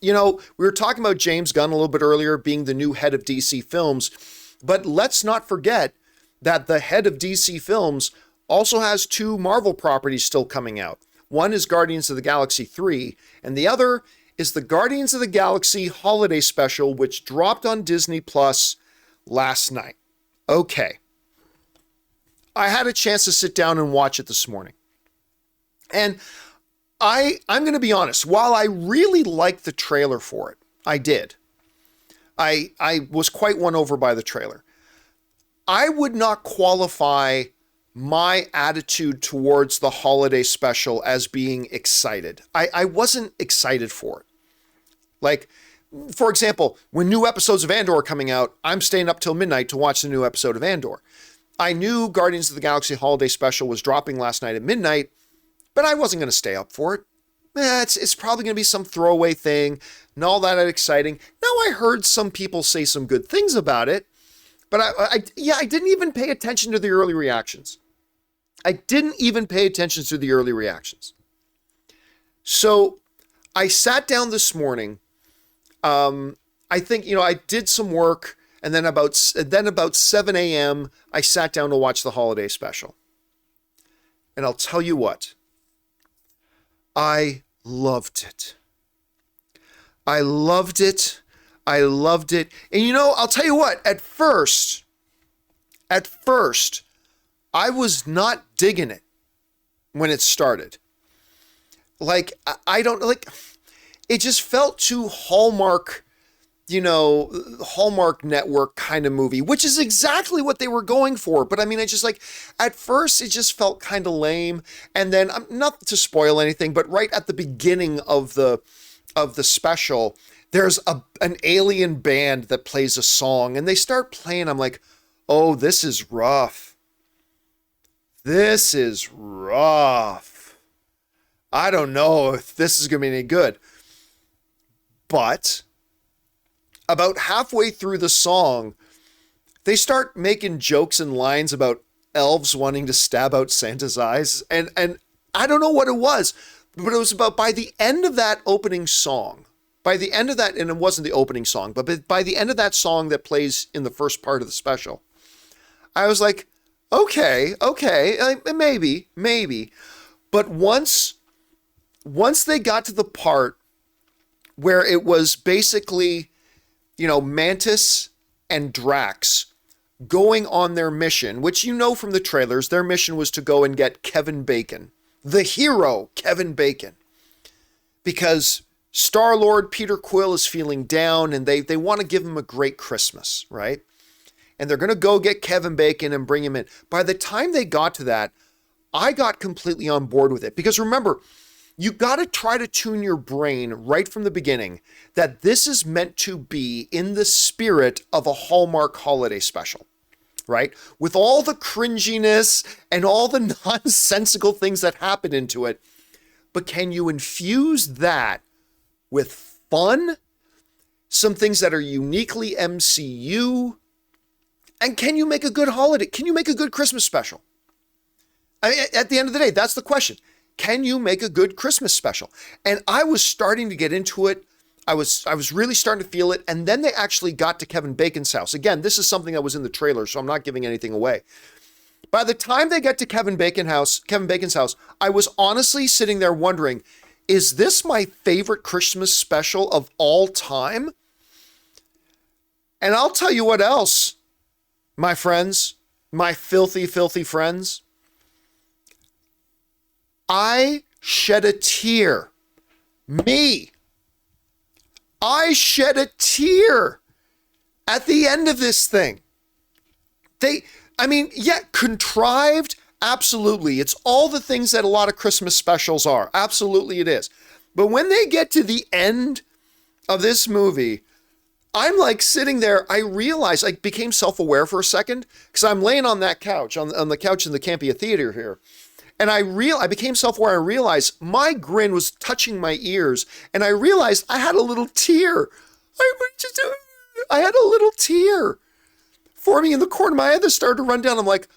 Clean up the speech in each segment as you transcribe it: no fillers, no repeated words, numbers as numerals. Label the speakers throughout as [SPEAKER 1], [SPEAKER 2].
[SPEAKER 1] we were talking about James Gunn a little bit earlier being the new head of DC Films, but let's not forget that the head of DC Films also has 2 Marvel properties still coming out. One is Guardians of the Galaxy 3, and the other is the Guardians of the Galaxy Holiday Special, which dropped on Disney Plus last night. Okay. I had a chance to sit down and watch it this morning. And I'm going to be honest, while I really liked the trailer for it, I did. I was quite won over by the trailer. I would not qualify my attitude towards the holiday special as being excited. I wasn't excited for it. Like, for example, when new episodes of Andor are coming out, I'm staying up till midnight to watch the new episode of Andor. I knew Guardians of the Galaxy Holiday Special was dropping last night at midnight, but I wasn't going to stay up for it. It's probably going to be some throwaway thing, not all that exciting. Now, I heard some people say some good things about it, but I didn't even pay attention to the early reactions. So I sat down this morning. I think, I did some work, and then about 7 a.m., I sat down to watch the holiday special. And I'll tell you what, I loved it. I loved it. And I'll tell you what, at first, I was not digging it when it started. Like, it just felt too Hallmark, Hallmark Network kind of movie, which is exactly what they were going for. But I mean, at first it just felt kind of lame. And then, not to spoil anything, but right at the beginning of the special, there's an alien band that plays a song and they start playing. I'm like, oh, this is rough. I don't know if this is going to be any good. But about halfway through the song, they start making jokes and lines about elves wanting to stab out Santa's eyes. And I don't know what it was, but it was about by the end of that opening song, and it wasn't the opening song, but by the end of that song that plays in the first part of the special, I was like, okay, maybe. But once they got to the part where it was basically, Mantis and Drax going on their mission, which from the trailers, their mission was to go and get Kevin Bacon, the hero Kevin Bacon, because Star-Lord Peter Quill is feeling down and they want to give him a great Christmas, right? And they're going to go get Kevin Bacon and bring him in. By the time they got to that, I got completely on board with it, because remember, you got to try to tune your brain right from the beginning that this is meant to be in the spirit of a Hallmark holiday special, right? With all the cringiness and all the nonsensical things that happen into it. But can you infuse that with fun? Some things that are uniquely MCU? And can you make a good holiday? Can you make a good Christmas special? I mean, at the end of the day, that's the question. Can you make a good Christmas special? And I was starting to get into it. I was really starting to feel it. And then they actually got to Kevin Bacon's house. Again, this is something that was in the trailer, so I'm not giving anything away. By the time they get to Kevin Bacon's house, I was honestly sitting there wondering, is this my favorite Christmas special of all time? And I'll tell you what else, my friends, my filthy, filthy friends. I shed a tear. I shed a tear at the end of this thing. Contrived, absolutely. It's all the things that a lot of Christmas specials are. Absolutely it is. But when they get to the end of this movie, I'm like sitting there, I realized, I became self-aware for a second, because I'm laying on that couch, on the couch in the Campea Theater here. And I became self-aware. I realized my grin was touching my ears, and I realized I had a little tear. I had a little tear forming in the corner of my eye that started to run down. I'm like,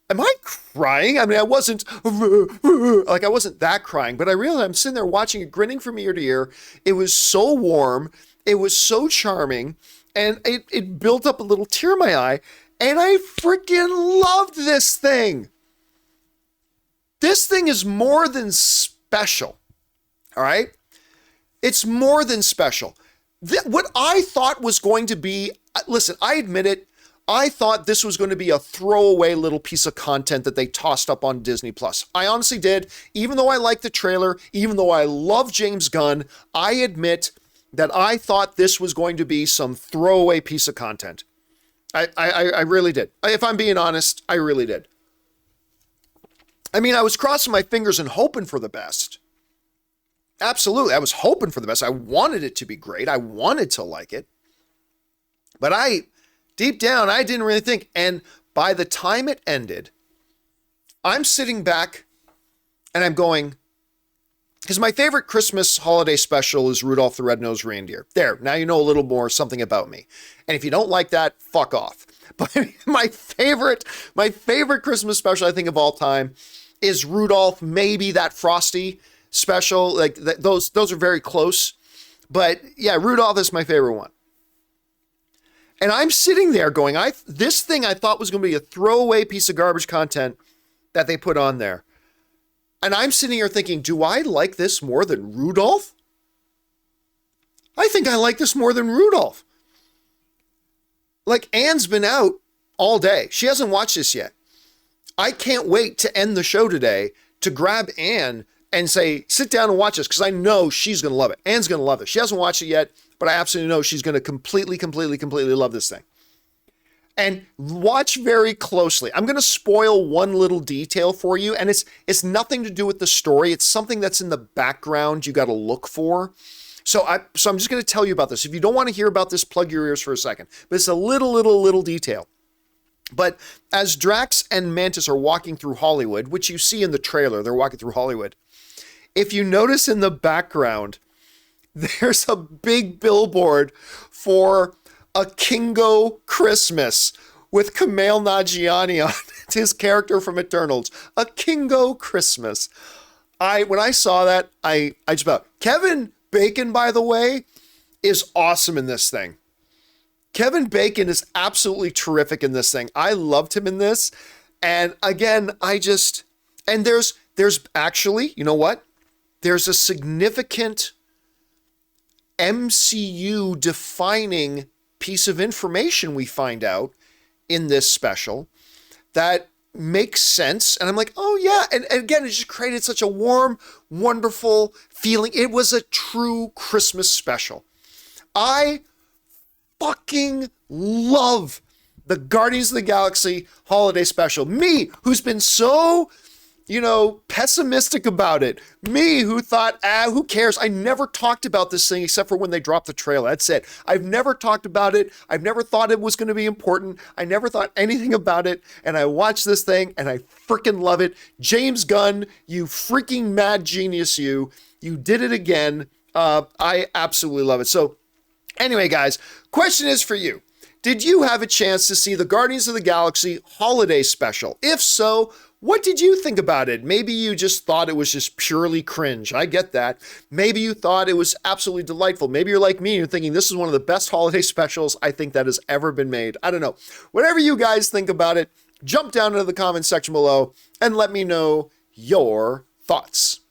[SPEAKER 1] am I crying? I mean, I wasn't like, I wasn't that crying, but I realized I'm sitting there watching it, grinning from ear to ear. It was so warm. It was so charming. And it built up a little tear in my eye. And I freaking loved this thing. This thing is more than special. All right? It's more than special. What I thought was going to be, listen, I admit it, I thought this was going to be a throwaway little piece of content that they tossed up on Disney Plus. I honestly did. Even though I liked the trailer, even though I love James Gunn, I admit that I thought this was going to be some throwaway piece of content. I really did. If I'm being honest, I really did. I mean, I was crossing my fingers and hoping for the best. Absolutely. I was hoping for the best. I wanted it to be great. I wanted to like it. But deep down, I didn't really think. And by the time it ended, I'm sitting back and I'm going, because my favorite Christmas holiday special is Rudolph the Red-Nosed Reindeer. There, now you know a little more something about me. And if you don't like that, fuck off. But my favorite Christmas special, I think, of all time is Rudolph, maybe that Frosty special. Like those are very close. But yeah, Rudolph is my favorite one. And I'm sitting there going, this thing I thought was going to be a throwaway piece of garbage content that they put on there. And I'm sitting here thinking, do I like this more than Rudolph? I think I like this more than Rudolph. Like, Anne's been out all day. She hasn't watched this yet. I can't wait to end the show today to grab Anne and say, sit down and watch this, because I know she's going to love it. Anne's going to love it. She hasn't watched it yet, but I absolutely know she's going to completely love this thing. And watch very closely. I'm going to spoil one little detail for you, and it's nothing to do with the story. It's something that's in the background you got to look for. So I'm just going to tell you about this. If you don't want to hear about this, plug your ears for a second. But it's a little detail. But as Drax and Mantis are walking through Hollywood, which you see in the trailer, they're walking through Hollywood. If you notice in the background, there's a big billboard for a Kingo Christmas with Kumail Nanjiani on it, his character from Eternals. A Kingo Christmas. When I saw that, I just about, Kevin Bacon, by the way, is awesome in this thing. Kevin Bacon is absolutely terrific in this thing. I loved him in this. And again, and there's actually, you know what? There's a significant MCU defining piece of information we find out in this special that makes sense. And I'm like, oh yeah. And again, it just created such a warm, wonderful feeling. It was a true Christmas special. I fucking love the Guardians of the Galaxy holiday special. Me, who's been so, pessimistic about it. Me, who thought, who cares? I never talked about this thing except for when they dropped the trailer. That's it. I've never talked about it. I've never thought it was going to be important. I never thought anything about it. And I watched this thing and I freaking love it. James Gunn, you freaking mad genius, you did it again. I absolutely love it. So anyway, guys, question is for you. Did you have a chance to see the Guardians of the Galaxy holiday special? If so, what did you think about it? Maybe you just thought it was just purely cringe. I get that. Maybe you thought it was absolutely delightful. Maybe you're like me, you're thinking this is one of the best holiday specials I think that has ever been made. I don't know. Whatever you guys think about it, jump down into the comment section below and let me know your thoughts.